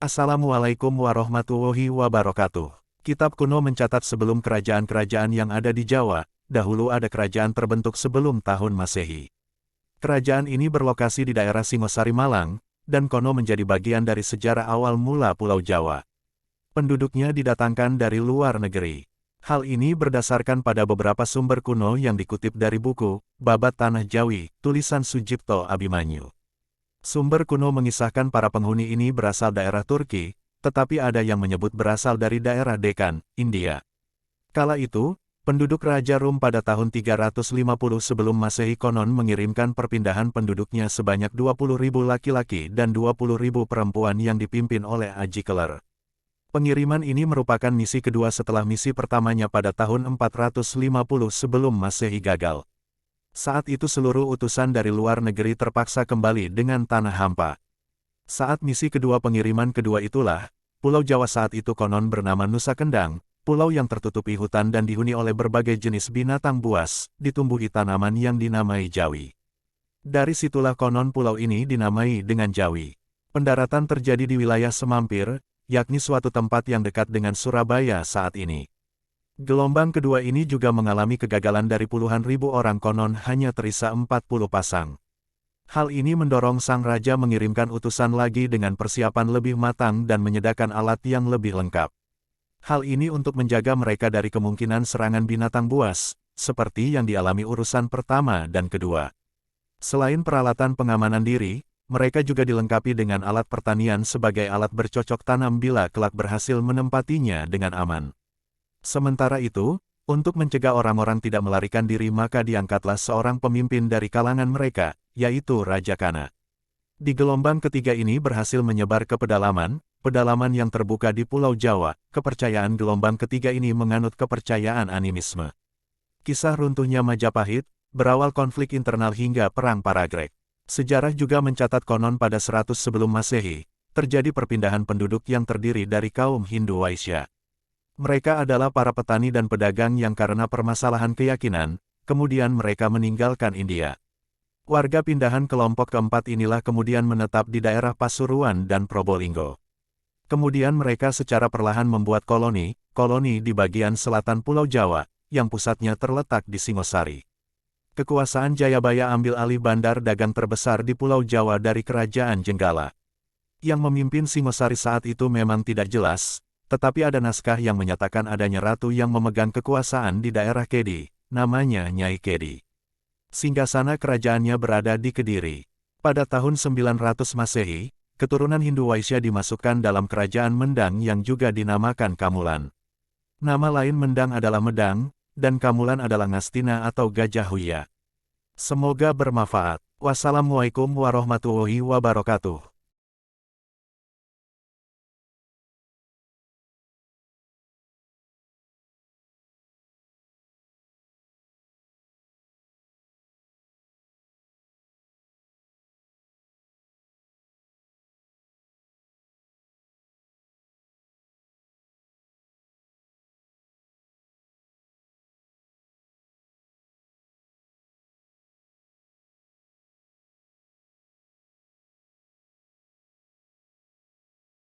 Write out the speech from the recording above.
Assalamualaikum warahmatullahi wabarakatuh. Kitab kuno mencatat sebelum kerajaan-kerajaan yang ada di Jawa, dahulu ada kerajaan terbentuk sebelum tahun Masehi. Kerajaan ini berlokasi di daerah Singosari Malang, dan kono menjadi bagian dari sejarah awal mula Pulau Jawa. Penduduknya didatangkan dari luar negeri. Hal ini berdasarkan pada beberapa sumber kuno yang dikutip dari buku Babat Tanah Jawi, tulisan Sujipto Abimanyu. Sumber kuno mengisahkan para penghuni ini berasal daerah Turki, tetapi ada yang menyebut berasal dari daerah Dekan, India. Kala itu, penduduk Raja Rum pada tahun 350 sebelum Masehi konon mengirimkan perpindahan penduduknya sebanyak 20.000 laki-laki dan 20.000 perempuan yang dipimpin oleh Aji Keler. Pengiriman ini merupakan misi kedua setelah misi pertamanya pada tahun 450 sebelum Masehi gagal. Saat itu seluruh utusan dari luar negeri terpaksa kembali dengan tanah hampa. Saat misi kedua pengiriman kedua itulah, Pulau Jawa saat itu konon bernama Nusa Kendang, pulau yang tertutupi hutan dan dihuni oleh berbagai jenis binatang buas, ditumbuhi tanaman yang dinamai Jawi. Dari situlah konon pulau ini dinamai dengan Jawi. Pendaratan terjadi di wilayah Semampir, yakni suatu tempat yang dekat dengan Surabaya saat ini. Gelombang kedua ini juga mengalami kegagalan dari puluhan ribu orang konon hanya terisa 40 pasang. Hal ini mendorong sang raja mengirimkan utusan lagi dengan persiapan lebih matang dan menyediakan alat yang lebih lengkap. Hal ini untuk menjaga mereka dari kemungkinan serangan binatang buas, seperti yang dialami urusan pertama dan kedua. Selain peralatan pengamanan diri, mereka juga dilengkapi dengan alat pertanian sebagai alat bercocok tanam bila kelak berhasil menempatinya dengan aman. Sementara itu, untuk mencegah orang-orang tidak melarikan diri maka diangkatlah seorang pemimpin dari kalangan mereka, yaitu Raja Kana. Di gelombang ketiga ini berhasil menyebar ke pedalaman yang terbuka di Pulau Jawa. Kepercayaan gelombang ketiga ini menganut kepercayaan animisme. Kisah runtuhnya Majapahit, berawal konflik internal hingga Perang Paragreg. Sejarah juga mencatat konon pada 100 sebelum Masehi, terjadi perpindahan penduduk yang terdiri dari kaum Hindu Waisya. Mereka adalah para petani dan pedagang yang karena permasalahan keyakinan, kemudian mereka meninggalkan India. Warga pindahan kelompok keempat inilah kemudian menetap di daerah Pasuruan dan Probolinggo. Kemudian mereka secara perlahan membuat koloni di bagian selatan Pulau Jawa, yang pusatnya terletak di Singosari. Kekuasaan Jayabaya ambil alih bandar dagang terbesar di Pulau Jawa dari Kerajaan Jenggala. Yang memimpin Singosari saat itu memang tidak jelas, tetapi ada naskah yang menyatakan adanya ratu yang memegang kekuasaan di daerah Kedi, namanya Nyai Kedi. Singgasana kerajaannya berada di Kediri. Pada tahun 900 Masehi, keturunan Hindu Waisya dimasukkan dalam kerajaan Mendang yang juga dinamakan Kamulan. Nama lain Mendang adalah Medang, dan Kamulan adalah Ngastina atau Gajah Huya. Semoga bermanfaat. Wassalamualaikum warahmatullahi wabarakatuh.